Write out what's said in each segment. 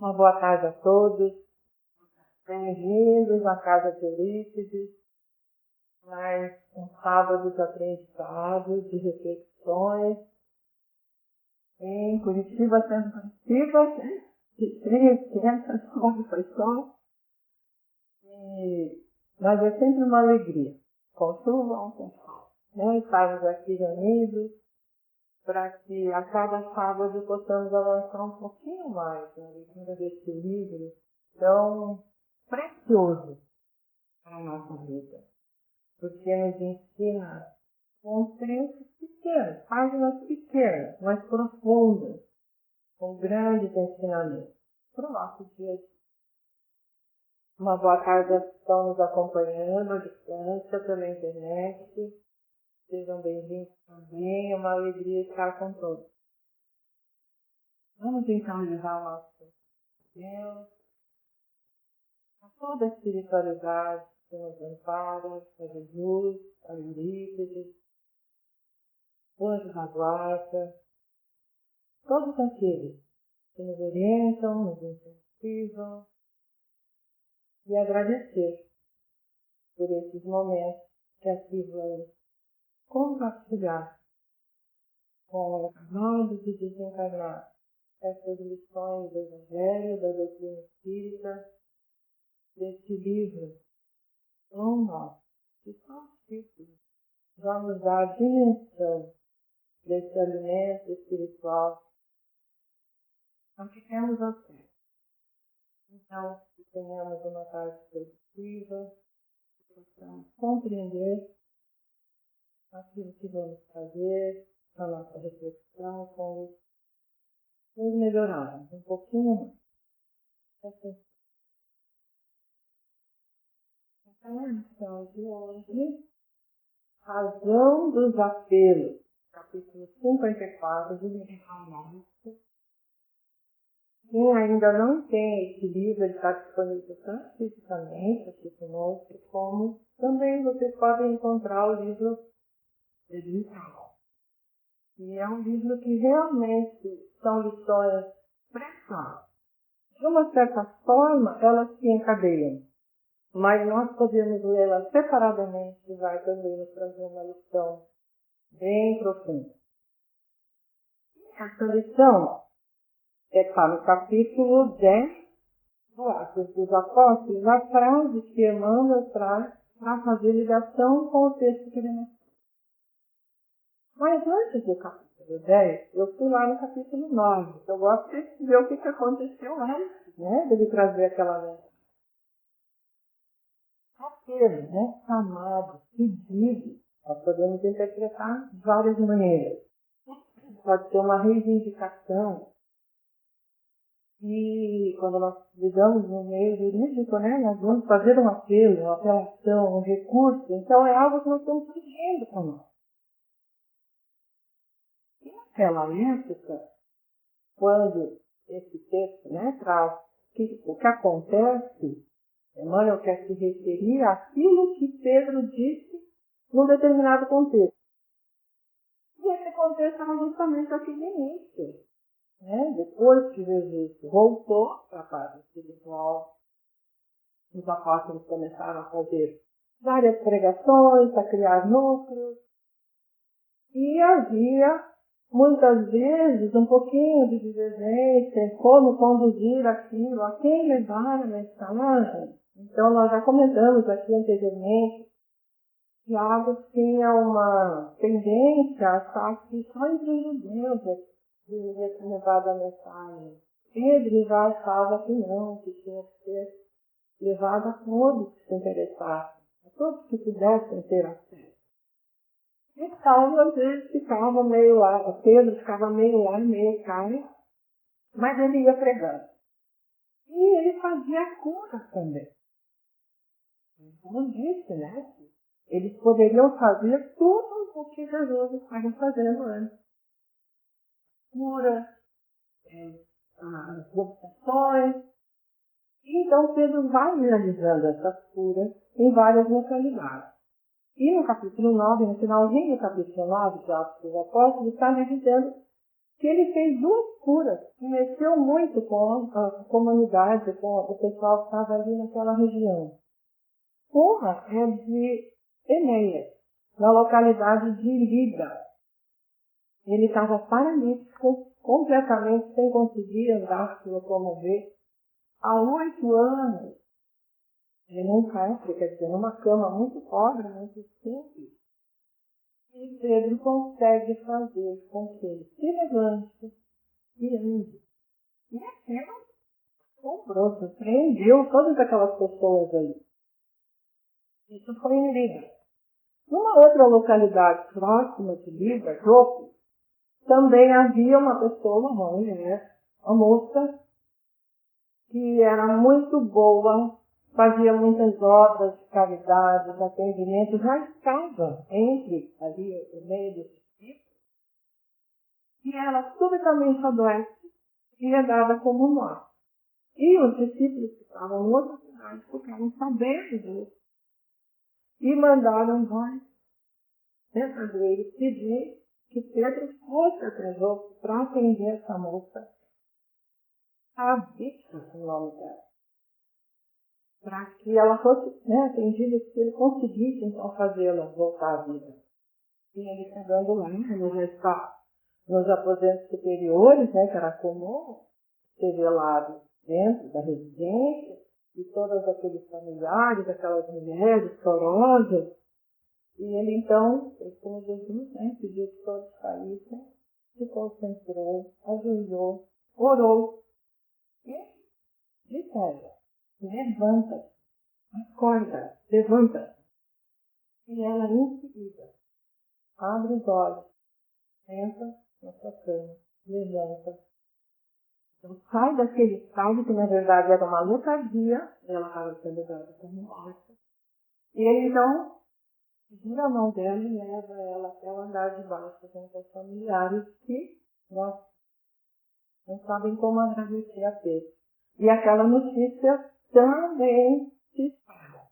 Uma boa tarde a todos. Bem-vindos à Casa de Eurípides. Mais um sábado de aprendizado, de reflexões. Em Curitiba, sendo Curitiba, de frio, esquenta, sol, foi sol. Mas é sempre uma alegria, com chuva ou com sol. Estarmos aqui reunidos para que a cada sábado possamos avançar um pouquinho mais na leitura desse livro tão precioso para a nossa vida, porque nos ensina com trechos pequenos, páginas pequenas, mas profundas, com grandes ensinamentos para o nosso dia a dia. Uma boa tarde aos que estão nos acompanhando à distância pela internet. Sejam bem-vindos também, é uma alegria estar com todos. Vamos então levar o nosso Deus a toda a espiritualidade que nos ampara, a Jesus, a Eurípides, anjos da guarda, todos aqueles que nos orientam, nos incentivam, e agradecer por esses momentos que aqui vamos compartilhar com encarnados e desencarnados essas lições do Evangelho, da doutrina espírita, desse livro tão nosso, que só o título já nos dá a dimensão desse alimento espiritual a que temos acesso. Então, que tenhamos uma tarde produtiva, que possamos compreender aquilo que vamos fazer, a nossa reflexão, com nos melhorarmos um pouquinho mais. Então, a lição de hoje, Razão dos Apelos, capítulo 54 do livro Harmônico. Quem ainda não tem esse livro, ele está disponível tanto fisicamente aqui conosco, como também vocês podem encontrar o livro digital. E é um livro que realmente são lições preciosas. De uma certa forma, elas se encadeiam, mas nós podemos lê-las separadamente e vai também nos trazer uma lição bem profunda. Essa lição está no capítulo 10 do Atos dos Apóstolos, a frase que Emmanuel traz para fazer ligação com o texto que ele nos. Mas antes do capítulo 10, eu fui lá no capítulo 9. Eu gosto de ver o que aconteceu antes, dele trazer aquela mensagem. Apelo, chamado, pedido, nós podemos interpretar de várias maneiras. Pode ser uma reivindicação. E quando nós ligamos no meio jurídico, nós vamos fazer um apelo, uma apelação, um recurso. Então é algo que nós estamos pedindo para nós. E naquela época, quando esse texto traz o que acontece, Emmanuel quer se referir àquilo que Pedro disse num determinado contexto. E esse contexto era justamente aquele início. Depois que Jesus voltou para a parte espiritual, os apóstolos começaram a fazer várias pregações, a criar núcleos, e havia muitas vezes um pouquinho de divergência em como conduzir aquilo, a quem levar a mensagem. Então nós já comentamos aqui anteriormente que Tiago tinha uma tendência a achar que só entre os judeus deveria ser levada a mensagem. Pedro já achava que não, que tinha que ser levada a todos que se interessassem, a todos que pudessem ter acesso. E Paulo às vezes ficava meio lá, Pedro ficava meio lá, meio cá, mas ele ia pregando. E ele fazia curas também. Como disse, eles poderiam fazer tudo o que Jesus estava fazendo antes. Cura, as obsessões. Então Pedro vai realizando essas curas em várias localidades. E no capítulo 9, no finalzinho do capítulo 9 de Atos dos Apóstolos, está dizendo que ele fez 2 curas, que mexeu muito com a comunidade, com o pessoal que estava ali naquela região. Uma é de Enéas, na localidade de Lida. Ele estava paralítico, completamente sem conseguir andar, se locomover, há 8 anos. Ele num cárcere, quer dizer, numa cama muito pobre, muito simples. E Pedro consegue fazer com que ele se levante e ande. E aquilo comprou, surpreendeu todas aquelas pessoas aí. Isso foi em Lida. Numa outra localidade próxima de Lida, Jope, também havia uma pessoa, uma mulher, uma moça, que era muito boa, fazia muitas obras de caridade, de atendimento, já estava entre ali, no meio dos discípulos, e ela subitamente adoece e é dada como morta. E os discípulos que estavam em outra cidade ficaram sabendo disso e mandaram dois mensageiros pedir que Pedro fosse até Jope para atender essa moça, a vítima, o nome dela, para que ela fosse atendida, se ele conseguisse então fazê-la voltar à vida. E ele chegando lá, ele já está nos aposentos superiores, que era comum ser velado dentro da residência, e todos aqueles familiares, aquelas mulheres chorosas. E ele então, como Jesus, pediu que todos saíssem, se concentrou, ajoelhou, orou e disse: levanta, acorda, levanta. E ela em seguida abre os olhos, senta na sua cama, levanta. Então sai daquele estado que na verdade era uma letargia, ela estava sendo dada como morta. E ele então gira a mão dela e leva ela até o andar de baixo com os familiares que, nossa, não sabem como agradecer a Pedro. E aquela notícia também se espalha.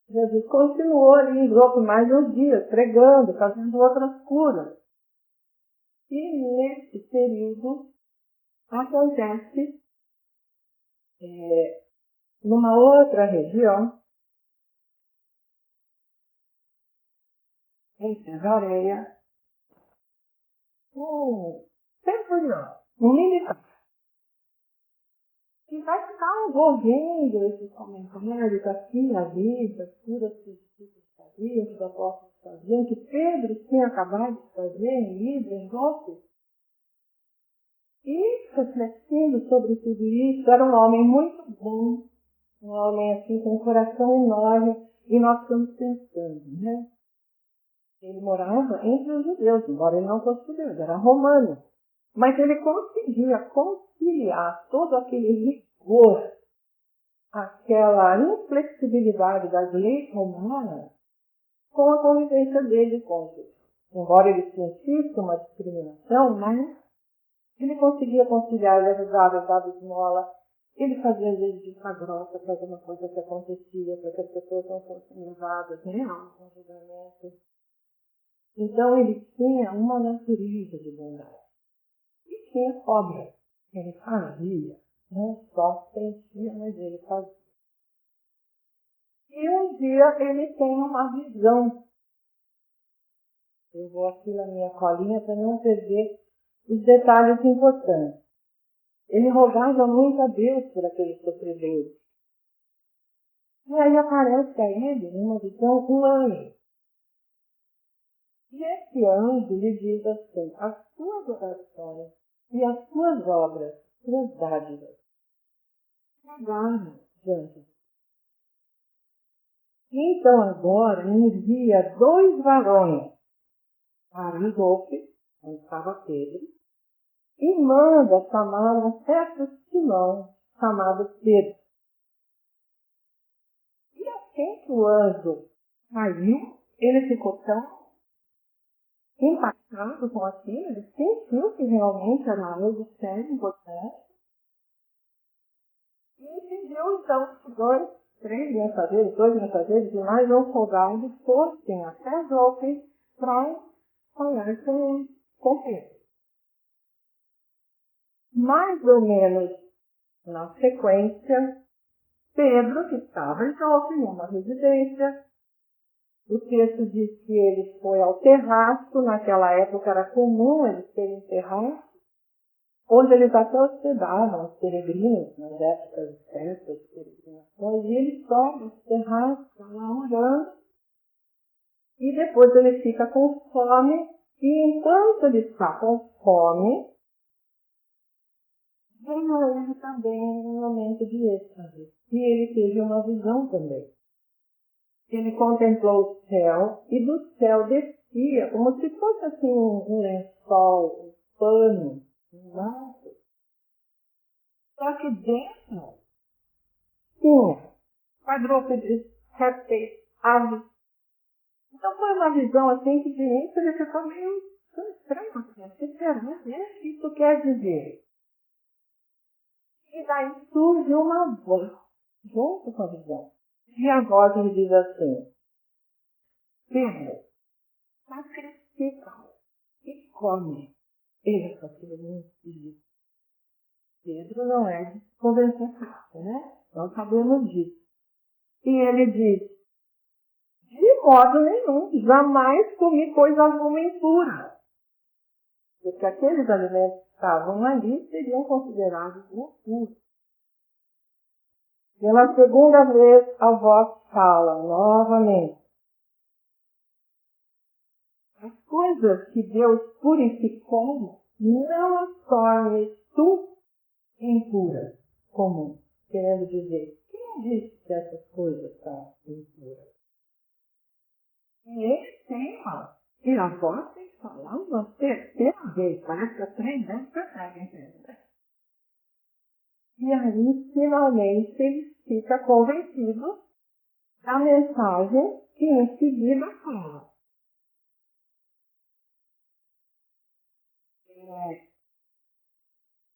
Jesus continuou ali em Jope mais uns dias, pregando, fazendo outras curas. E nesse período acontece numa outra região, em Cesareia, um centurião, um militar, que vai ficar envolvendo esses comentários aqui, ali, das curas que os discípulos faziam, que os apóstolos faziam, que Pedro tinha acabado de fazer em Lida, em Jope. E, refletindo sobre tudo isso, era um homem muito bom, um homem assim com um coração enorme, e nós estamos pensando, Ele morava entre os judeus, embora ele não fosse judeu, ele era romano. Mas ele conseguia conciliar todo aquele rigor, aquela inflexibilidade das leis romanas, com a convivência dele com Jesus. Embora ele sentisse uma discriminação, mas ele conseguia conciliar, ele ajudava, ele dava esmola, ele fazia às vezes vista grossa para alguma coisa que acontecia, para que as pessoas não fossem levadas a um julgamento. Então ele tinha uma natureza de bondade. E tinha obra. Ele fazia, não só sentia, mas ele fazia. E um dia ele tem uma visão. Eu vou aqui na minha colinha para não perder os detalhes importantes. Ele rogava muito a Deus por aqueles sofredores. E aí aparece a ele, numa visão, um anjo. E esse anjo lhe diz assim: as suas orações e as suas obras, suas dádivas, chegaram diante de Deus. Então agora envia 2 varões para Jope, onde estava Pedro, e manda chamar um certo Simão, chamado Pedro. E assim que o anjo saiu, ele ficou tão impactado com aquilo, ele sentiu que realmente era algo sério, importante, e pediu então que 2 mensageiros e mais um soldado fossem até Jope para falar com Pedro. Mais ou menos na sequência, Pedro, que estava em Jope, em uma residência, o texto diz que ele foi ao terraço, naquela época era comum eles terem terraço, onde eles até hospedavam os peregrinos, nas épocas de festas, de peregrinações, e ele sobe esse terraço, está lá orando, e depois ele fica com fome, e enquanto ele está com fome, veio a ele também um momento de êxtase, e ele teve uma visão também. Ele contemplou o céu, e do céu descia, como se fosse assim um lençol, um pano, um manto. Só que dentro tinha quadrúpedes, répteis, aves. Então foi uma visão assim que de início ele ficou meio estranho. O que será, né? O que isso quer dizer? E daí surge uma voz junto com a visão. E a voz lhe diz assim: Pedro, sacrifica e come. Ele só que não diz. Pedro não é de convencer fácil, né? Nós sabemos disso. E ele diz: de modo nenhum, jamais comi coisa alguma impura. Porque aqueles alimentos que estavam ali seriam considerados impuros. Pela segunda vez, a voz fala novamente: as coisas que Deus purificou, não as tornes tu impuras, comum. Querendo dizer, quem disse que essas coisas são impuras? E ele tem, e a voz tem que falar uma terceira vez, parece que 3 vezes consegue entender. E aí, finalmente, ele fica convencido da mensagem que em seguida fala.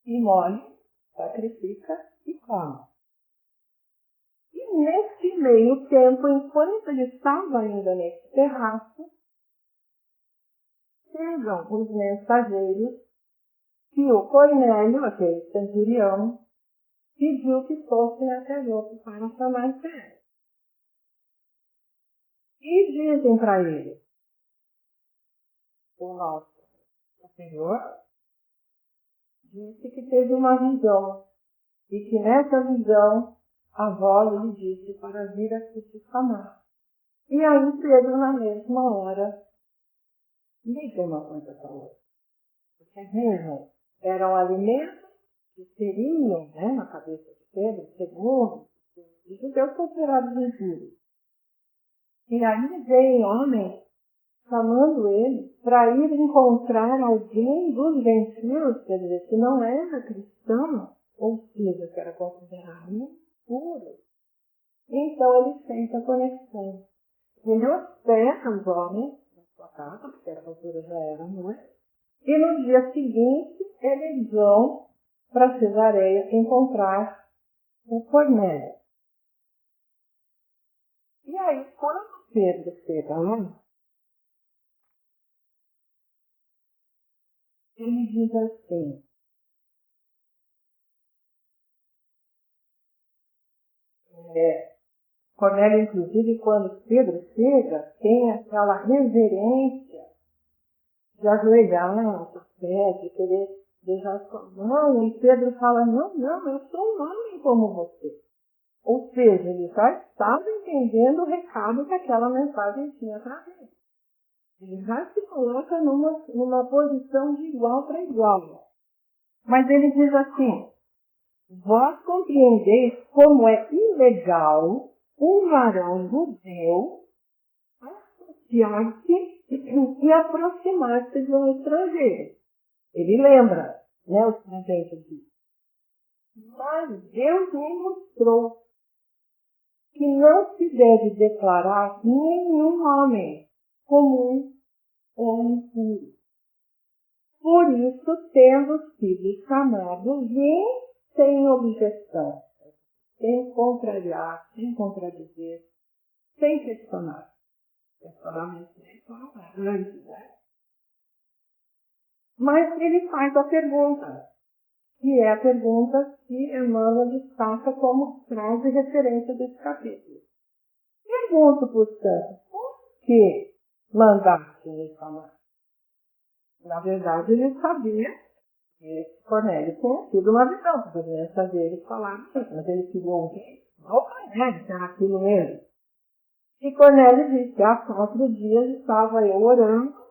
Imole, sacrifica e come. E nesse meio tempo, enquanto ele estava ainda nesse terraço, chegam os mensageiros que o Cornélio, aquele centurião, pediu que fossem até Jope para chamar Pedro. E dizem para ele: o nosso superior disse que teve uma visão e que nessa visão a voz lhe disse para vir aqui te chamar. E aí Pedro, na mesma hora, liga uma coisa para outra. Porque mesmo eram alimentos que seriam, né, na cabeça de Pedro, segundo os judeus considerados impuros. E aí vem homem chamando ele para ir encontrar alguém dos gentios, quer dizer, que não era cristão, ou seja, que era considerado impuro. Então ele sente a conexão. Ele hospeda os homens na sua casa, porque a altura já era noite, e no dia seguinte eles vão para Cesareia encontrar o Cornélio. E aí, quando Pedro chega lá, ele diz assim: Cornélio, inclusive, quando Pedro chega, tem aquela reverência de ajoelhar aos pés, de querer beijar sua mão, e Pedro fala: não, eu sou um homem como você. Ou seja, ele já estava entendendo o recado que aquela mensagem tinha para ele. Ele já se coloca numa posição de igual para igual. Mas ele diz assim: vós compreendeis como é ilegal um varão judeu associar-se e aproximar-se de um estrangeiro. Ele lembra, né, os presentes disso. Mas Deus me mostrou que não se deve declarar nenhum homem comum ou impuro. Por isso, tendo sido chamados, vim sem objeção, sem contrariar, sem contradizer, sem questionar. Questionamento nem falar antes, né? Mas ele faz a pergunta, que é a pergunta que Emmanuel destaca como frase de referência desse capítulo. Pergunto, portanto, por que mandaste me chamar? Na verdade, ele sabia que Cornélio tinha tido uma visão, porque ele sabia ele falar, mas ele queria ouvir o Cornélio, que era aquilo mesmo. E Cornélio disse, há 4 dias estava eu orando,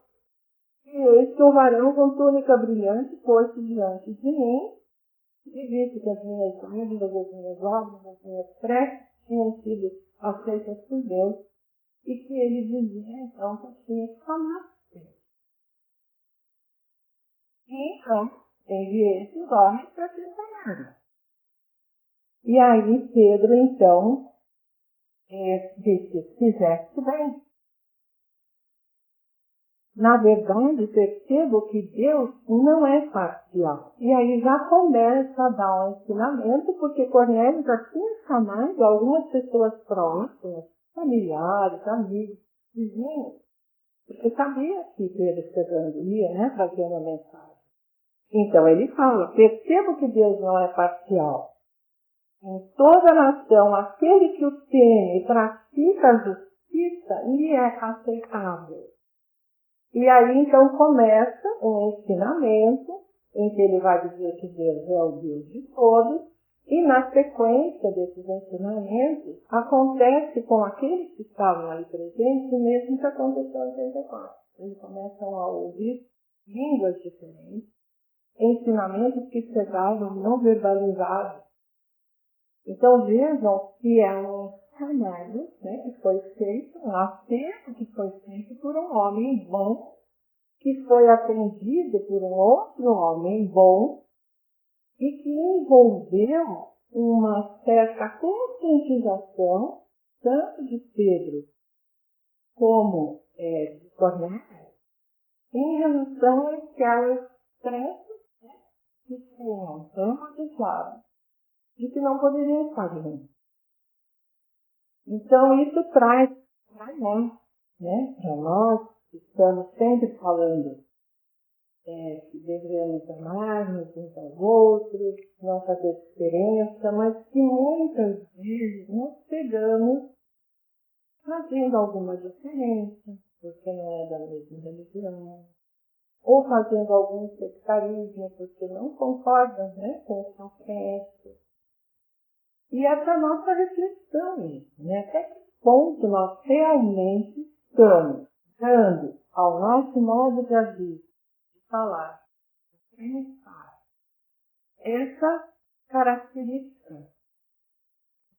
e eis que um varão com túnica brilhante pôs-se diante de mim, e disse que as minhas dúvidas, as minhas obras, as minhas preces tinham sido aceitas por Deus, e que ele dizia, então, que eu tinha que falar. E então, enviei esses homens para ser sanados. E aí Pedro, então, disse, fizeste bem. Na verdade, percebo que Deus não é parcial. E aí já começa a dar um ensinamento, porque Cornélio já tinha chamado algumas pessoas próximas, familiares, amigos, vizinhos, porque sabia que Pedro chegando ia, né, trazer uma mensagem. Então ele fala, percebo que Deus não é parcial. Em toda nação, aquele que o teme e pratica a justiça, lhe é aceitável. E aí, então, começa um ensinamento em que ele vai dizer que Deus é o Deus de todos, e na sequência desses ensinamentos, acontece com aqueles que estavam ali presentes o mesmo que aconteceu em Pentecostes. Eles começam a ouvir línguas diferentes, ensinamentos que chegavam não verbalizados. Então vejam que é um chamado, né, que foi feito, um apelo que foi feito por um homem bom, que foi atendido por um outro homem bom e que envolveu uma certa conscientização, tanto de Pedro como de Cornélio, em relação àquelas crenças que tinham ambos os lados, de que não poderiam estar juntos. Então, isso traz para nós, né? Para nós que estamos sempre falando que devemos amar-nos uns aos outros, não fazer diferença, mas que muitas vezes nos pegamos fazendo alguma diferença, porque não é da mesma religião, ou fazendo algum sectarismo, porque não concordam, né, com o seu crença. E essa nossa reflexão, né? Até que ponto nós realmente estamos dando ao nosso modo de agir, de falar, de pensar, essa característica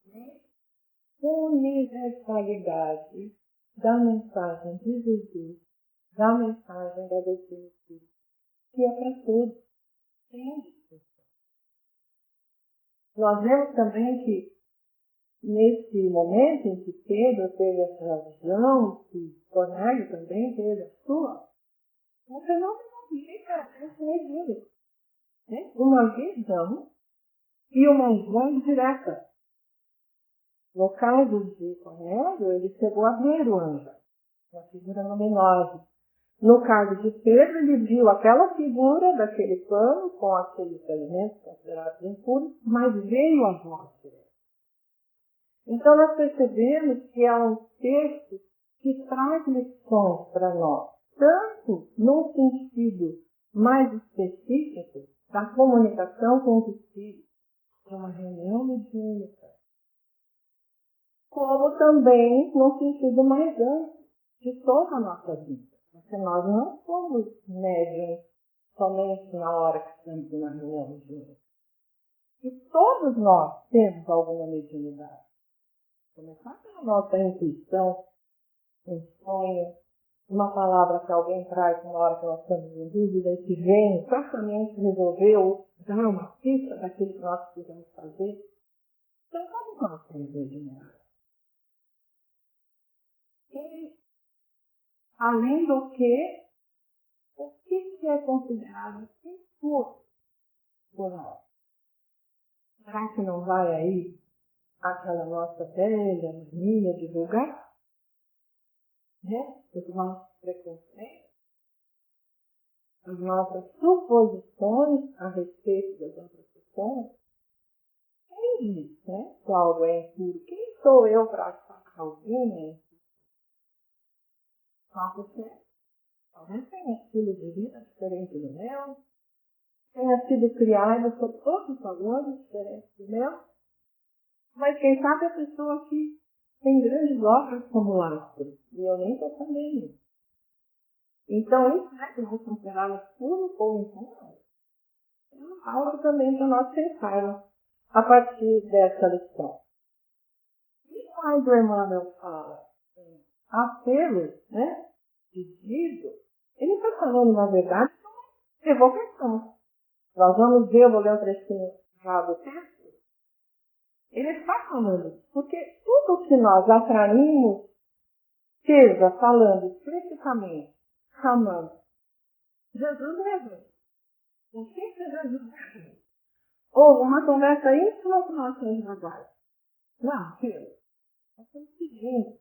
de universalidade da mensagem de Jesus, da mensagem da doutrina espírita, que é para todos, sem discussão. Nós vemos também que nesse momento em que Pedro teve a sua visão, que Cornélio também teve a sua, um fenômeno medíocre, né? Uma visão e uma voz direta. No caso de Cornélio, ele chegou a ver o anjo, uma figura luminosa. No caso de Pedro, ele viu aquela figura daquele pano com aqueles alimentos considerados impuros, mas veio a voz direta. Então, nós percebemos que é um texto que traz lições para nós, tanto num sentido mais específico da comunicação com os espíritos, de uma reunião mediúnica, como também no sentido mais amplo de toda a nossa vida. Porque nós não somos médiums somente na hora que estamos numa reunião mediúnica. E todos nós temos alguma mediunidade. Começar pela nossa intuição, um sonho, uma palavra que alguém traz na hora que nós estamos em dúvida e que vem exatamente resolver ou dar uma pista daquilo que nós precisamos fazer. Então, como nós temos mediunidade? E, além do que, o que é considerado impuro por nós? Será que não vai aí aquela nossa velha mania de julgar? Né? Os nossos preconceitos? as nossas suposições a respeito das outras pessoas, quem diz, né, que algo é impuro? Quem sou eu para achar que alguém é impuro? Só porque talvez tenha estilo de vida diferente do meu, tenha sido criada sob outros valores diferentes do meu, mas quem sabe a pessoa que tem grandes obras como lastro, e eu nem estou sabendo. Então, isso é que eu vou considerar puro ou impuro? É algo também para nós pensarmos a partir dessa lição. E quando o Emmanuel fala em apelo, né, pedido, ele está falando, na verdade, de evocação. Nós vamos ver, eu vou ler um trechinho já do texto. Ele está falando, porque tudo que nós atraímos, seja falando explicitamente, chamando Jesus mesmo, o simples Jesus, ou uma conversa íntima com nossos advogados. Não, filho, nós estamos pedindo.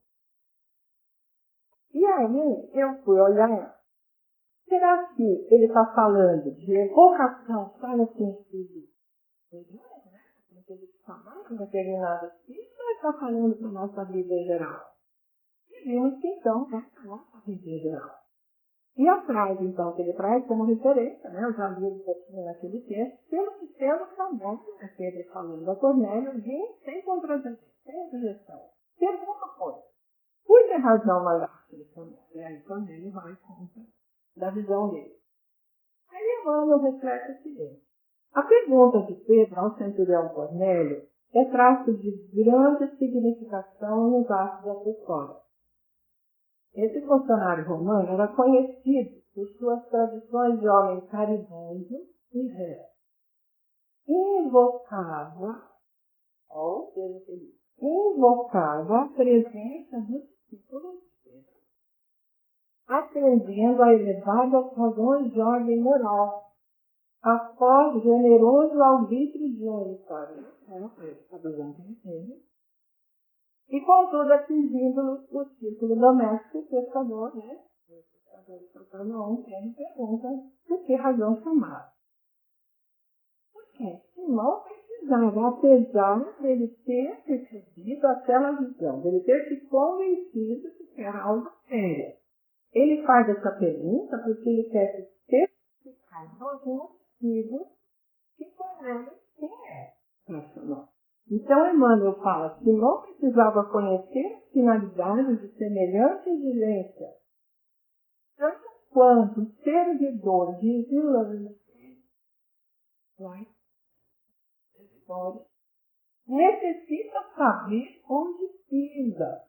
E aí, eu fui olhar, será que ele está falando de evocação só no sentido mediúnico, né? No sentido de chamar um determinado espírito, ou ele está falando para a nossa vida em geral? E vimos que então, é a nossa vida em geral. E a frase, então, que ele traz como referência, né? Eu já li um pouquinho naquele texto, pelo que temos também, é Pedro falando a Cornélio, vim sem contradição, sem objeção. Pergunta foi, por que razão mandaste ele também? E aí Cornélio vai contra da visão dele. Aí Emmanuel reflete o seguinte, a pergunta de Pedro ao centurião Cornélio é traço de grande significação nos atos apostólicos. Esse funcionário romano era conhecido por suas tradições de homem caridoso e reto. Invocava a presença dos discípulos de Pedro, atendendo a elevadas razões de ordem moral, após generoso arbítrio de um emissário, a visão que ele teve, e, contudo, atingindo o círculo doméstico, pescador, né? O pescador de Capernaum, ele pergunta por que razão chamar. Porque Simão precisava, apesar dele ter recebido aquela visão, dele ter se convencido de que era algo sério. Ele faz essa pergunta porque ele quer se certificar dos motivos que Cornélio tinha para chamar. Então, Emmanuel fala que não precisava conhecer as finalidades de semelhante exigência, tanto quanto o servidor vigilante, necessita saber onde pisa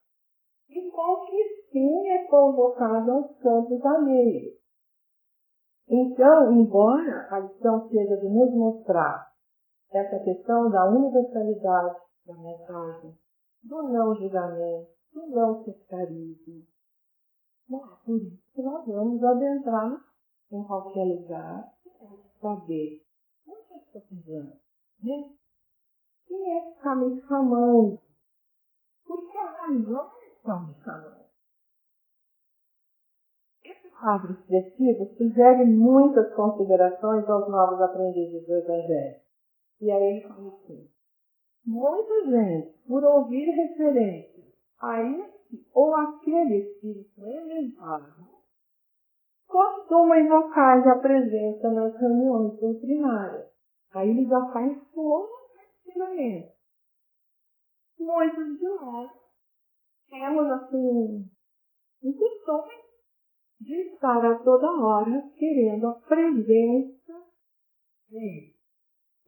e com que fim é convocado aos campos alheios. Então, embora a lição seja de nos mostrar essa questão da universalidade da mensagem, do não julgamento, do não sectarismo. Não é por isso que nós vamos adentrar em qualquer lugar e saber onde eu estou pisando, né? Quem é que está me chamando? Por que razão estão me chamando? Esse quadro expressivo sugere muitas considerações aos novos aprendizes do Evangelho. E aí ele fala assim, muita gente, por ouvir referência a esse ou aquele espírito elevado, costuma invocar a presença nas reuniões doutrinárias. Aí ele já faz todo o ensinamento. Muitos de nós temos, assim, um costume de estar a toda hora querendo a presença de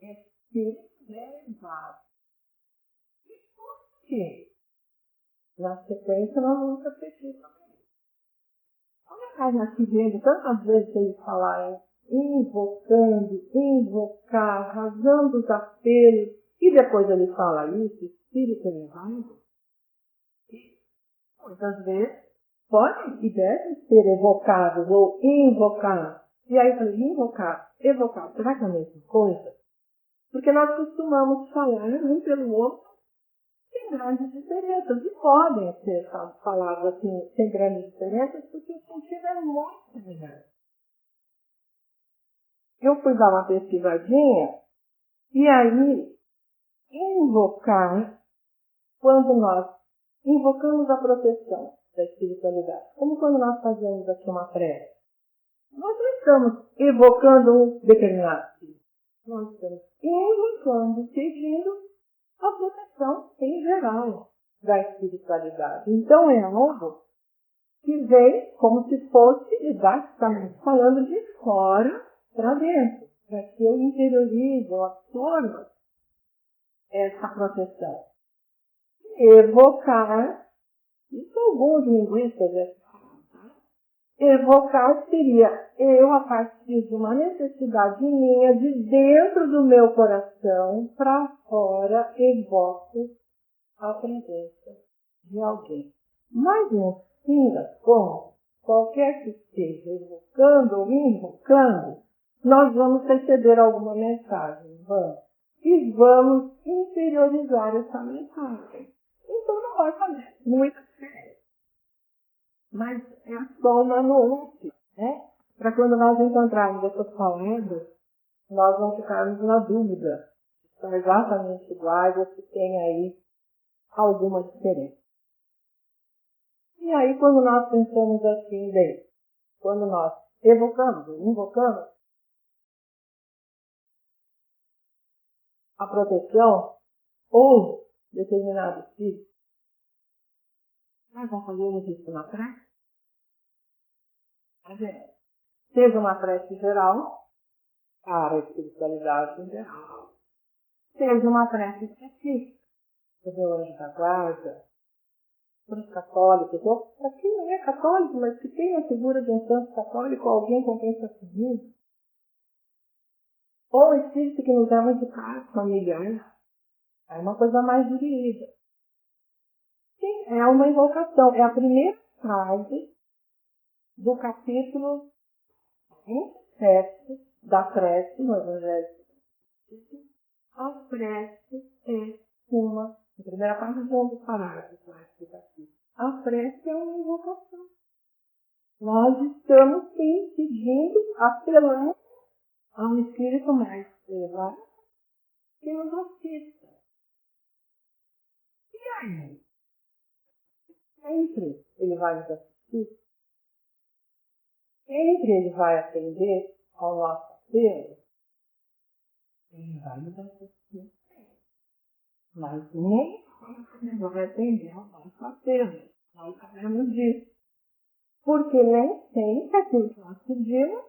espírito elevado. E por quê? Na sequência, nós vamos repetir também. Olha nós aqui vendo tantas vezes ele falar em invocando, invocar, razão dos apelos, e depois ele fala isso, espírito elevado. E muitas vezes podem e devem ser evocados ou invocados. E aí eu falei, invocar, evocar, será que é a mesma coisa? Porque nós costumamos falar um pelo outro sem grandes diferenças. E podem ser faladas assim, sem grandes diferenças, porque o sentido é muito semelhante. eu fui dar uma pesquisadinha e aí invocar, quando nós invocamos a proteção da espiritualidade, como quando nós fazemos aqui uma prece, nós não estamos evocando um determinado espírito, nós estamos invocando, pedindo a proteção em geral da espiritualidade. Então é algo que vem como se fosse didaticamente falando de fora para dentro, para que eu interiorize, eu absorva essa proteção. Evocar, isso alguns linguistas já falam, tá? Evocar seria eu, a partir de uma necessidade minha, de dentro do meu coração, para fora, evoco a presença de alguém. Mas no fim das contas, qualquer que esteja evocando ou invocando, nós vamos receber alguma mensagem, vamos. E vamos interiorizar essa mensagem. Então não vai fazer muita diferença. Mas é só uma nuance, né? Para quando nós encontrarmos essas palavras, nós não ficarmos na dúvida se são exatamente iguais ou se tem aí alguma diferença. E aí, quando nós pensamos assim, bem, quando nós evocamos, invocamos a proteção ou determinado espírito, nós vamos fazer isso na prece? Seja uma prece geral, para a espiritualidade em geral, seja uma prece específica, para o anjo da guarda, para os católicos, ou para quem não é católico, mas que tem a figura de um santo católico, alguém com quem está seguindo, ou um espírito que nos é muito caro, familiar, é uma coisa mais dirigida. Sim, é uma invocação, é a primeira frase do capítulo 27 da prece no Evangelho. A prece é uma, a primeira parte do segundo parágrafo do capítulo. A prece é uma invocação. Nós estamos sim pedindo, apelando a um espírito mais elevado que nos assista. E aí? Sempre ele vai nos assistir? Sempre ele vai atender ao nosso apelo? Ele vai nos assistir. Mas nem ele vai atender ao nosso apelo. Nós sabemos disso. Porque nem sempre aquilo que nós pedimos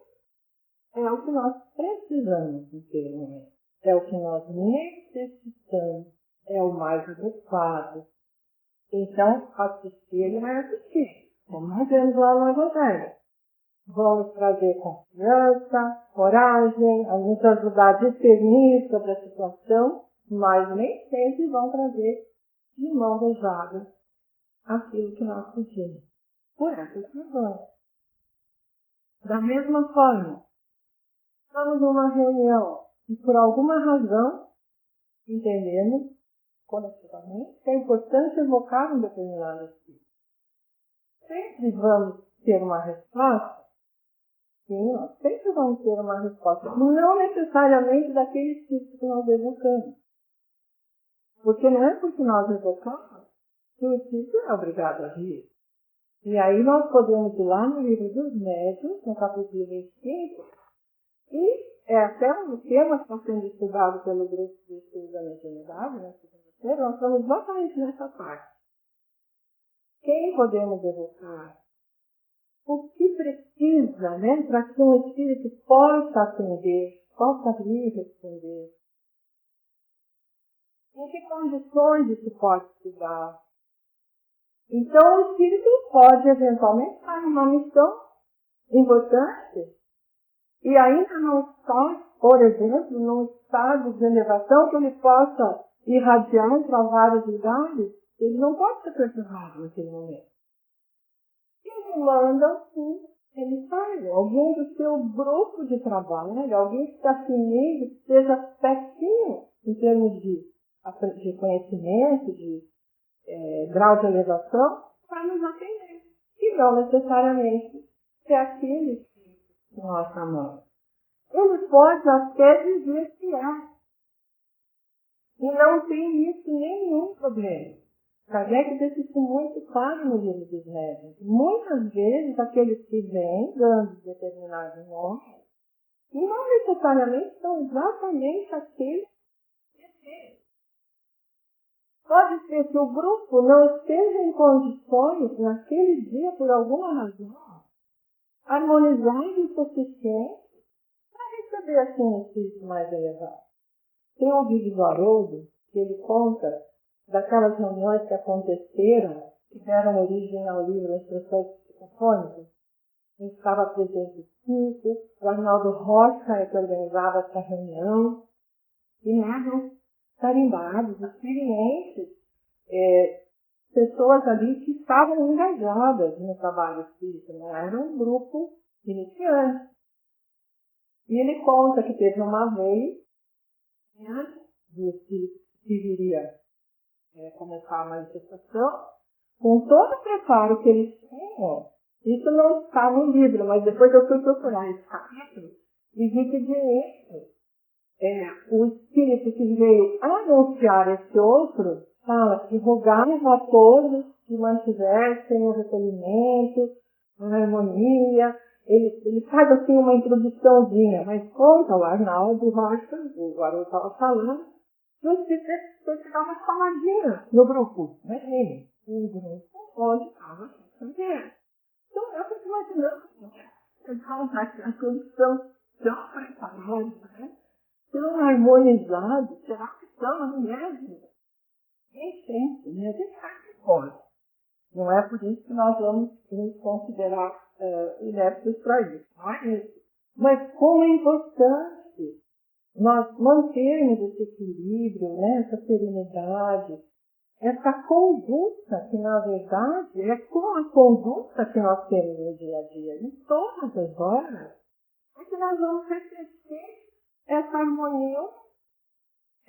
é o que nós precisamos naquele momento. É o que nós necessitamos. É o mais adequado. Então, assistir, ele vai assistir. Como nós vemos lá no Evangelho. Vamos trazer confiança, coragem, a nos ajudar a discernir sobre a situação, mas nem sempre vão trazer de mão beijada aquilo que nós pedimos. Por essas razões. Da mesma forma, estamos numa reunião e por alguma razão entendemos coletivamente que é importante evocar um determinado espírito. Sempre vamos ter uma resposta? Sim, nós sempre vamos ter uma resposta. Não necessariamente daquele espírito que nós evocamos. Porque não é porque nós evocamos que o espírito é obrigado a agir. E aí nós podemos ir lá no livro dos médiuns, no capítulo 25, e é até um tema que está sendo estudado pelo grupo de estudo da mediunidade, né? Nós estamos exatamente nessa parte. Quem podemos evocar? O que precisa, né, para que um espírito possa atender, possa vir responder? Em que condições isso pode se dar? Então, o espírito pode eventualmente estar numa missão importante e ainda não está, por exemplo, num estado de elevação que ele possa irradiar para vários lugares. Ele não pode ser perturbado naquele momento. Ele manda ele sai, alguém do seu grupo de trabalho, alguém que está afinido, que seja pertinho em termos de conhecimento, de grau de elevação, para nos atender. E não necessariamente ser aquele que nós amamos. ele pode até dizer que é. E não tem isso nenhum problema. Kardec deixa isso muito claro no livro dos Médiuns. Muitas vezes, aqueles que vêm dando determinado nome, não necessariamente são exatamente aqueles que têm. Pode ser que o grupo não esteja em condições, naquele dia, por alguma razão, harmonizado o suficiente para receber assim um espírito mais elevado. Tem um vídeo do Haroldo que ele conta daquelas reuniões que aconteceram, que deram origem ao livro Instruções Psicofônicas. Estava presente o Chico, o Arnaldo Rocha que organizava essa reunião, e eram carimbados, experientes, pessoas ali que estavam engajadas no trabalho espírita, não era um grupo iniciante. E ele conta que teve uma vez, do espírito que viria começar a manifestação, com todo o preparo que eles tinham. Isso não está no livro, mas depois eu fui procurar esse capítulo e vi que de início o espírito que veio anunciar esse outro fala que rogava a todos que mantivessem o recolhimento, a harmonia. Ele faz assim uma introduçãozinha, mas conta o Arnaldo Rocha, o Haroldo estava falando, que o espírito tem dar uma faladinha no grupo, né? Um grupo onde estava fazer. Então eu fico imaginando, eles vão estar aqui, as coisas estão tão preparadas, né? Tão harmonizados, será que estão mesmo? Nem sempre, né? A gente sabe que pode. Não é por isso que nós vamos nos considerar ineptos para isso. Não é isso. Mas como é importante nós mantermos esse equilíbrio, né? Essa serenidade, essa conduta que, na verdade, é com a conduta que nós temos no dia a dia, em todas as horas, é que nós vamos refletir essa harmonia,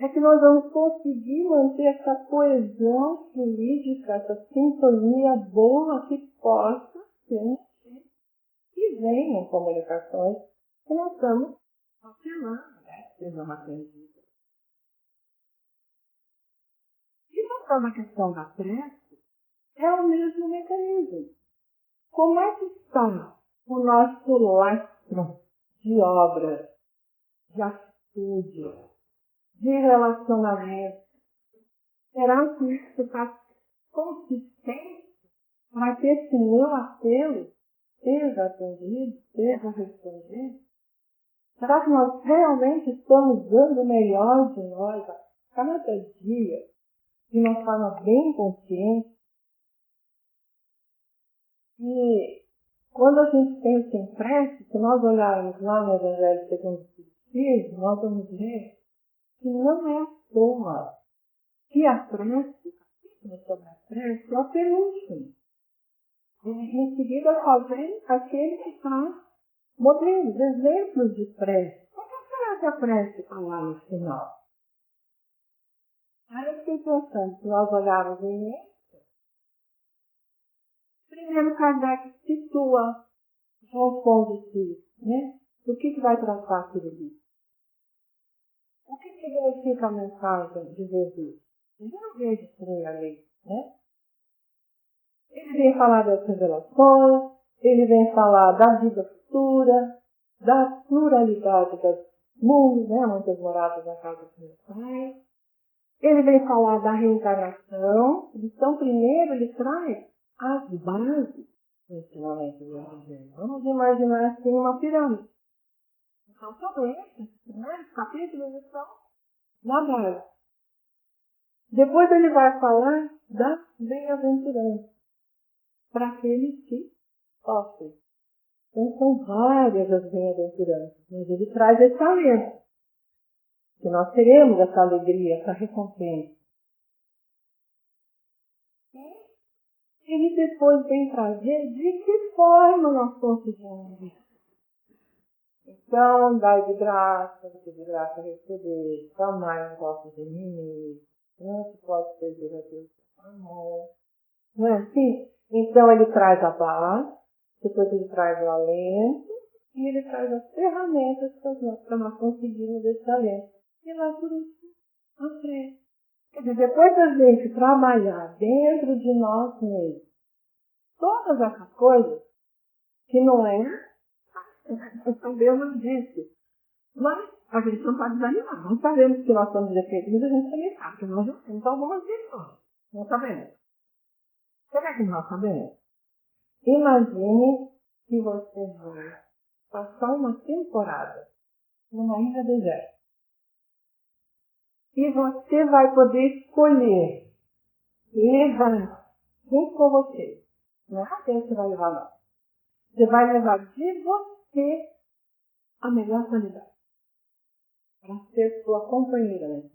é que nós vamos conseguir manter essa coesão fluídica, essa sintonia boa que possa ser que venham comunicações que nós estamos apelando, né? Sejam atendidas. E voltando à questão da prece, é o mesmo mecanismo. Como é que está o nosso lastro de obras, de atitude, de relacionamento? Será que isso está consistente para que esse meu apelo seja atendido, seja respondido? Será que nós realmente estamos dando o melhor de nós a cada dia, de uma forma bem consciente? E quando a gente pensa em prece, se nós olharmos lá no Evangelho segundo o Espiritismo, nós vamos ver que não é à toa que a prece, o capítulo sobre a prece, é o penúltimo. E em seguida só vem aquele que traz modelos, exemplos de prece. Por que será que a prece está lá no final? Aí eu fiquei pensando, se nós olharmos o início, primeiro Kardec situa João Ponto de Si, né? O que vai tratar aquilo ali? O que significa a mensagem de Jesus? Ele não veio destruir a lei, né? Ele vem falar das revelações, ele vem falar da vida futura, da pluralidade dos mundos, né? Muitas moradas na casa do meu pai. Ele vem falar da reencarnação. Então, primeiro ele traz as bases do ensinamento do Evangelho. Vamos imaginar assim uma pirâmide. Então, tudo isso, os primeiros capítulos estão na base. Depois ele vai falar das bem-aventuranças para aqueles que sofrem. Então, são várias as bem-aventuranças, mas ele traz esse alento, que nós teremos essa alegria, essa recompensa. E ele depois vem trazer de que forma nós conseguimos isso. Então, dai de graça, você de graça receber, amai os vossos inimigos, não se pode servir a Deus com amor. Não é assim? Então, ele traz a base, depois ele traz o alento, e ele traz as ferramentas para nós conseguirmos esse talento. E lá por último, a fé. Quer dizer, depois da gente trabalhar dentro de nós mesmos, todas essas coisas, que não é, nós sabemos disso. Mas a gente não pode desanimar. Não sabemos que nós somos defeitos, mas a gente também sabe que nós já temos algumas lições. Não sabemos. Será que nós sabemos? Imagine que você vai passar uma temporada numa ilha deserta. E você vai poder escolher levar junto com você. Não é alguém que vai levar, não. Você vai levar de você a melhor qualidade. Para ser sua companheira, né?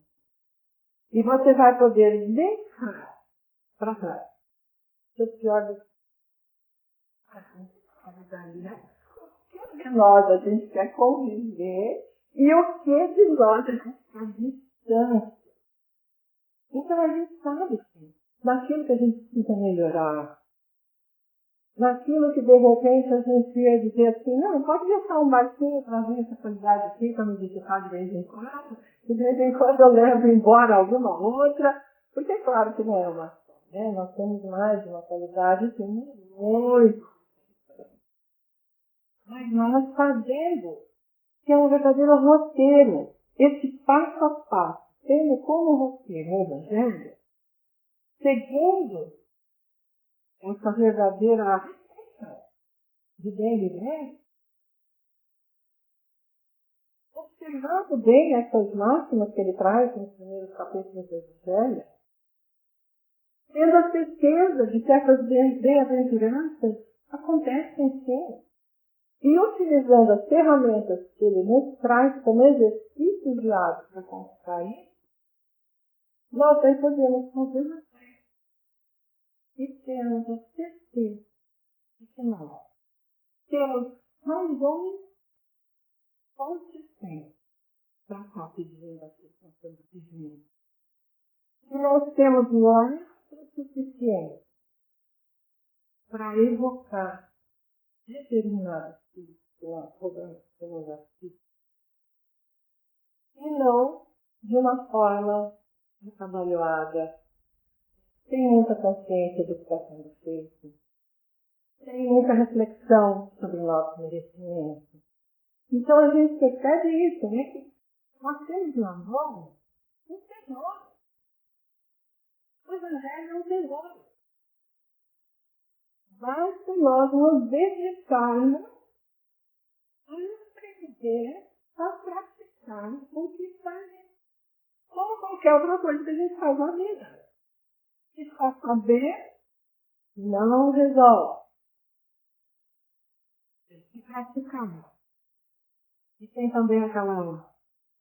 E você vai poder deixar para trás seu pior do qualidade, né? O que de nós a gente quer conviver e o que de nós a gente quer distância. Então a gente sabe sim, naquilo que a gente precisa melhorar, naquilo que de repente a gente ia dizer assim, não, pode deixar um barquinho para ver essa qualidade aqui, para me visitar de vez em quando, e de vez em quando eu levo embora alguma outra, porque é claro que não é uma só, né? Nós temos mais de uma qualidade, temos muito. Mas nós sabemos que é um verdadeiro roteiro, esse passo a passo, tendo como roteiro o Evangelho, seguindo essa verdadeira receita de bem viver, observando bem essas máximas que ele traz nos primeiros capítulos do Evangelho, tendo a certeza de que essas bem-aventuranças acontecem sim, e utilizando as ferramentas que ele nos traz como exercícios diários para conquistar isso, nós aí podemos fazer uma fé e temos a certeza de que nós temos razões consistentes para estar pedindo aquilo que nós estamos pedindo. E nós temos lastro suficiente para evocar determinados que nós podemos assistir. E não de uma forma atabalhoada, sem muita consciência do que está sendo feito, sem muita reflexão sobre o nosso merecimento. Então a gente percebe isso, né? Que nós temos na mão um tesouro. O Evangelho é um tesouro. Basta nós nos dedicarmos a aprender, a praticar o que está ali. Como qualquer outra coisa que a gente faz na vida. E só saber não resolve. Tem que praticar. E tem também aquela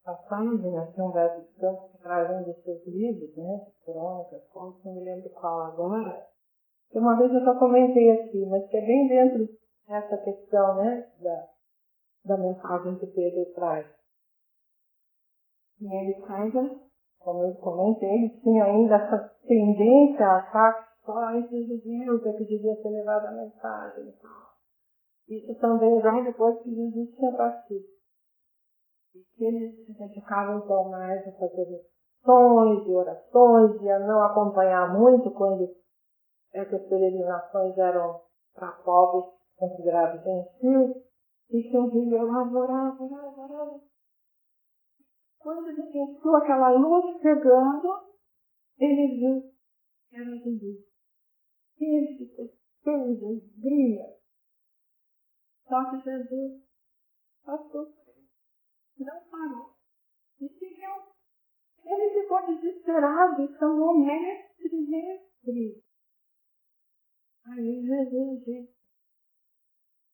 passagem, né, que é um verso de Campos que traz um dos seus livros, né, crônicas, contos, não me lembro qual agora, que uma vez eu só comentei aqui, mas que é bem dentro dessa questão, né, da mensagem que Pedro traz. E ele traz, como eu comentei, ele tinha ainda essa tendência a achar que só entre os judeus é que devia ser levada a mensagem e tal. Isso também já depois que Jesus tinha partido. E que eles se dedicavam então mais a fazer missões e orações e a não acompanhar muito quando essas peregrinações eram para povos considerados gentios e que um dia eu orava. Quando ele sentiu aquela luz chegando, ele viu que era Jesus. E ele ficou cheio de alegria. Só que Jesus passou por ele. Não parou. E seguiu. Ele ficou desesperado e chamou mestre. Aí Jesus disse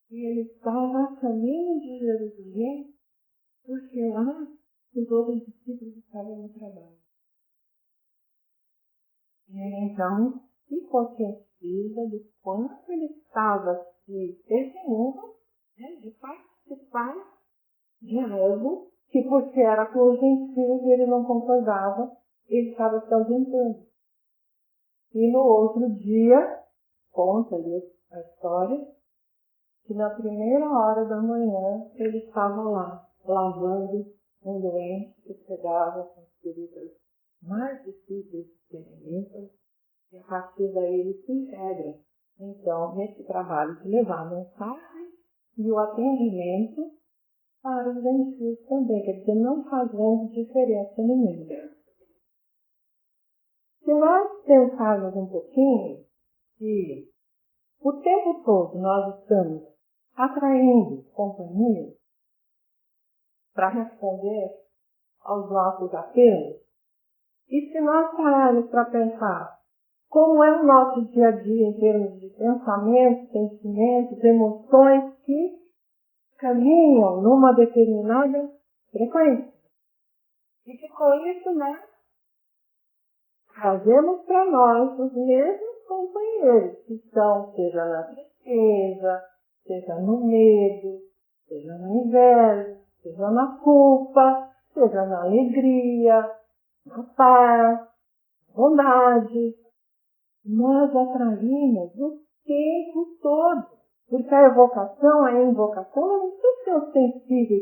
que ele estava a caminho de Jerusalém, porque lá os outros discípulos estavam no trabalho. E ele então se conscientiza do quanto ele estava se definindo, né, de participar de algo que, porque era com os gentios e ele não concordava, ele estava se ausentando. E no outro dia, conta ali a história, que na primeira hora da manhã ele estava lá, lavando um doente que chegava com as feridas mais difíceis de serem limpas, e a partir daí ele se integra. Então, nesse trabalho de levar a mensagem e o atendimento para os gentios também, quer dizer, não fazendo diferença nenhuma. Se nós pensarmos um pouquinho que o tempo todo nós estamos atraindo companhias para responder aos nossos apelos, e se nós pararmos para pensar como é o nosso dia a dia em termos de pensamentos, sentimentos, emoções que caminham numa determinada frequência. E que com isso nós trazemos para nós os mesmos companheiros, que estão, seja na tristeza, seja no medo, seja na inveja, seja na culpa, seja na alegria, na paz, na bondade. Nós atraímos o tempo todo. Porque a evocação, a invocação, não precisa ser ostensível.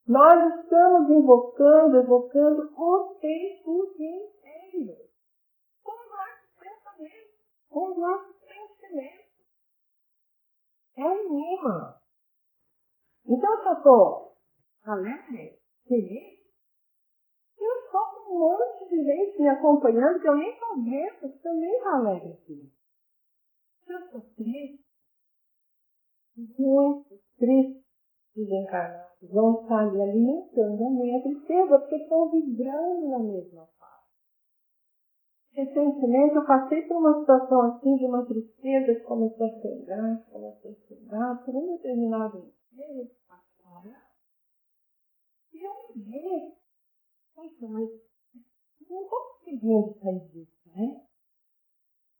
Nós estamos invocando o tempo inteiro. Com os nossos pensamentos, com os nossos sentimentos. É um imã. Então, se eu estou alegre, feliz, eu estou com um monte de gente me acompanhando que eu nem estou vendo, que também está alegre, feliz. Se eu estou triste, muito triste, desencarnados vão estar ali alimentando a minha tristeza, porque estão vibrando na mesma fase. Recentemente eu passei por uma situação assim, de uma tristeza que começou a chegar, por um determinado motivo, e eu me vi, poxa, mas não estou conseguindo sair disso, né?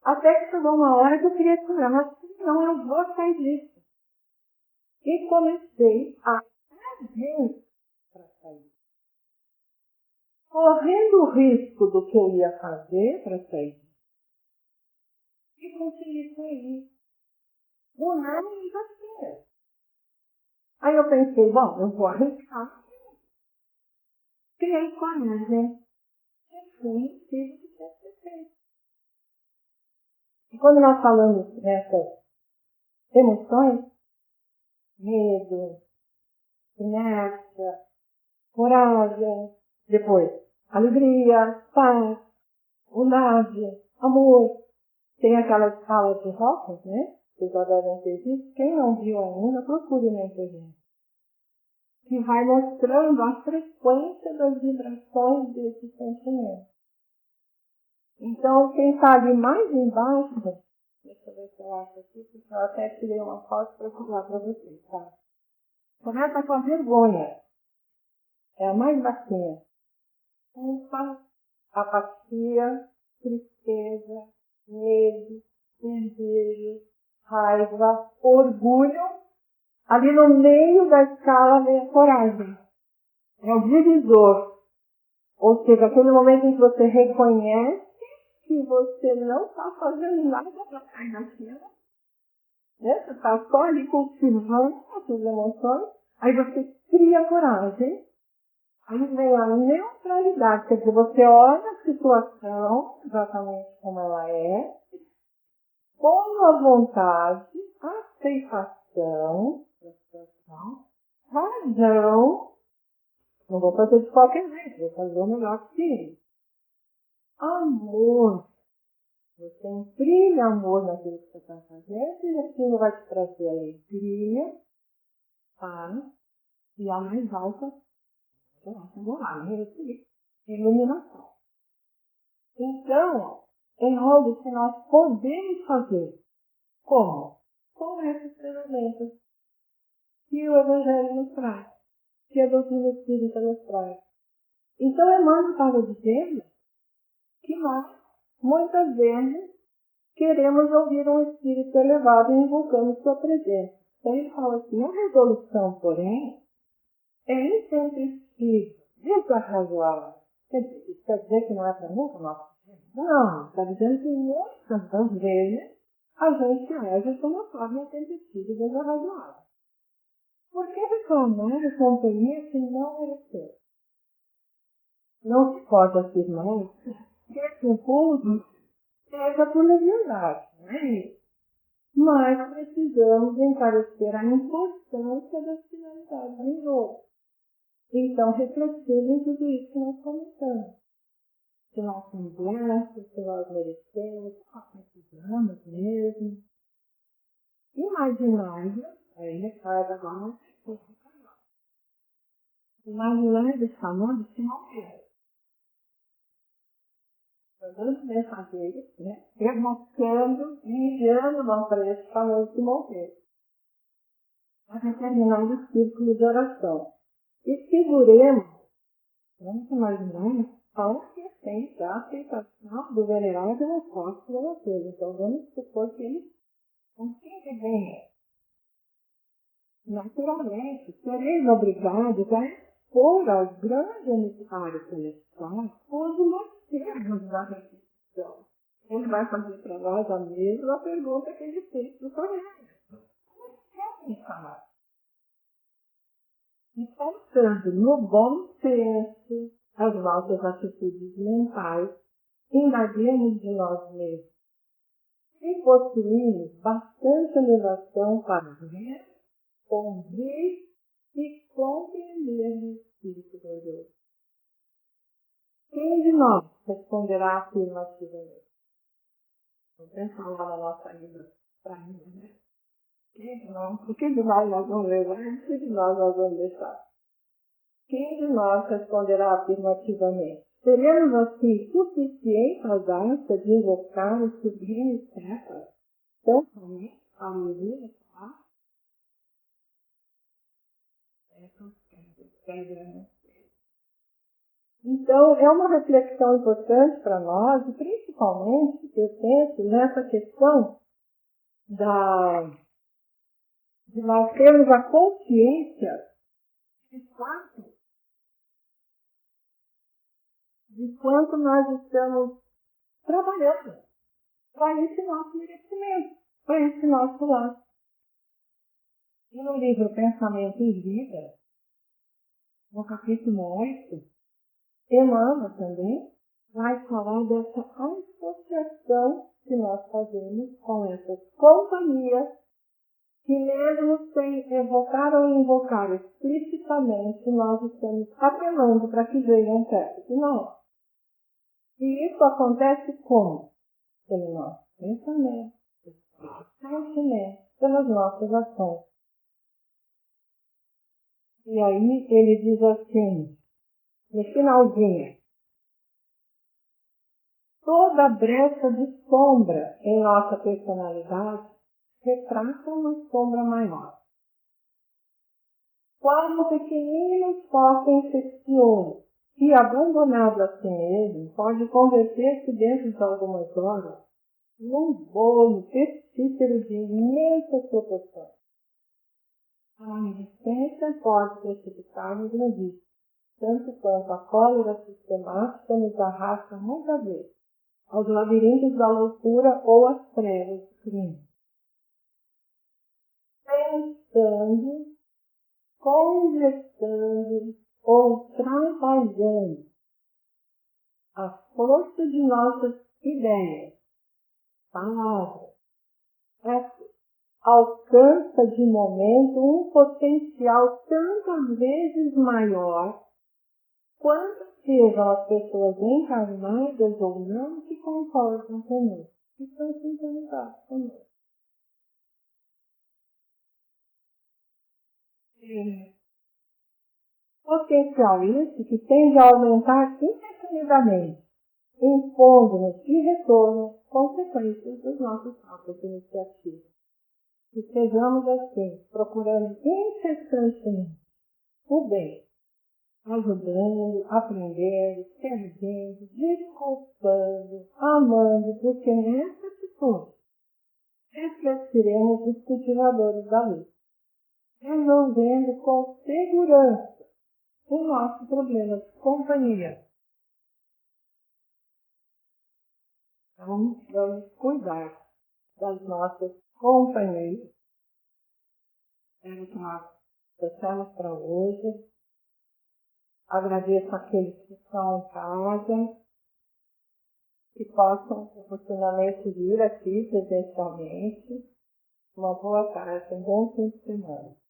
Até que chegou uma hora que eu queria curar, mas não, eu vou sair disso. E comecei a fazer para sair. Correndo o risco do que eu ia fazer para sair. E consegui sair. O nada e você. Aí eu pensei, bom, eu vou arriscar. Criei coragem. E fui e fiz o que tinha que ser feito. E quando nós falamos nessas emoções, medo, inércia, coragem, depois alegria, paz, bondade, amor. Tem aquela escala de Hawkins, né? Vocês já devem ter visto. Quem não viu ainda, procure na internet. Que vai mostrando a frequência das vibrações desse sentimento. Então, quem está ali mais embaixo, deixa eu ver se eu acho aqui, porque eu até tirei uma foto para falar para vocês, tá? Começa com a vergonha. É a mais baixinha. Culpa, apatia, tristeza, medo, desejo, raiva, orgulho. Ali no meio da escala vem a coragem. É o divisor. Ou seja, aquele momento em que você reconhece que você não está fazendo nada para sair daquilo. Né? Você está só ali cultivando as suas emoções. Aí você cria coragem. Aí vem a neutralidade. Quer dizer, você olha a situação exatamente como ela é. Com a vontade, aceitação, razão. Não vou fazer de qualquer jeito, vou fazer o melhor possível. Amor. Você imprime amor naquilo que você está fazendo e aquilo vai te trazer alegria, paz e a mais alta, iluminação. Então, é algo que nós podemos fazer. Como? Com esses treinamentos que o Evangelho nos traz, que a doutrina espírita nos traz. Então, Emmanuel estava dizendo que nós, muitas vezes, queremos ouvir um espírito elevado e invocamos sua presença. Então, ele fala assim, a resolução, porém, é intempestiva, desarrazoável. Quer dizer, isso quer dizer que não é para nunca nós? Não, está dizendo que muitas das vezes a gente age de uma forma tentativa e desarrazoável. Por que reclamar de companhia que não mereceu? Não se pode afirmar que esse impulso seja por leviandade, não é isso? Mas precisamos encarecer a importância das finalidades em jogo. Então, refletir em tudo isso que nós comentamos. Se nós somos graças, se nós merecemos, se nós precisamos mesmo. Imaginar, aí recarga agora, imaginar esse famoso se morrer. Andando mensageiros, né? Evocando e enviando para esse famoso se morrer. Para determinar o círculo de oração. E figuremos, vamos imaginar, a oficiência, a aceitação do venerável apóstolo Mateus. Então vamos supor que ele consiga bem. Naturalmente, sereis obrigados a expor ao grande emissário celestial os motivos da requisição. Ele vai fazer para nós a mesma pergunta que ele fez para o Cornélio. Como é que falar? E pensando no bom senso, as nossas atitudes mentais, indaguemos de nós mesmos. Se possuímos bastante elevação para ver, ouvir e compreender o Espírito de Deus. Quem de nós responderá afirmativamente? Vamos pensar lá na nossa vida para mim, né? Quem de nós? O que de nós vamos levar? O que de nós vamos deixar? Quem de nós responderá afirmativamente? Teremos assim suficiente audácia de invocar o sublime César, tão somente a medida que há? Então, é uma reflexão importante para nós, e principalmente, eu penso, nessa questão de nós termos a consciência de quanto nós estamos trabalhando para esse nosso merecimento, para esse nosso lar. E no livro Pensamento e Vida, no capítulo 8, Emmanuel também vai falar dessa associação que nós fazemos com essas companhias que mesmo sem evocar ou invocar explicitamente, nós estamos apelando para que venham perto de nós. E isso acontece como? Pelo nosso pensamento, pelo sentimento, pelas nossas ações. E aí ele diz assim, no finalzinho, toda brecha de sombra em nossa personalidade retrata uma sombra maior. Qual pequenino foco infeccioso, que abandonado a si mesmo, pode converter-se dentro de algumas horas num bolo pestífero de imensa proporção. A maledicência pode precipitar-nos no vício, tanto quanto a cólera sistemática nos arrasta muitas vezes aos labirintos da loucura ou às trevas do crime. Pensando, conversando ou trabalhando a força de nossas ideias, palavras, alcança de momento um potencial tantas vezes maior quanto sejam as pessoas encarnadas ou não que concordam conosco, que estão sintonizadas conosco. Potencial esse que tende a aumentar indefinidamente, impondo-nos de retorno consequências dos nossos atos iniciativos. Que sejamos assim, procurando incessantemente o bem, ajudando, aprendendo, servindo, desculpando, amando, porque nessa atitude refletiremos os cultivadores da luz, resolvendo com segurança o nosso problema de companhia. Então, vamos cuidar das nossas companheiras. Era o que nós trouxemos para hoje. Agradeço àqueles que estão em casa, que possam oportunamente vir aqui presencialmente. Uma boa tarde, um bom fim de semana.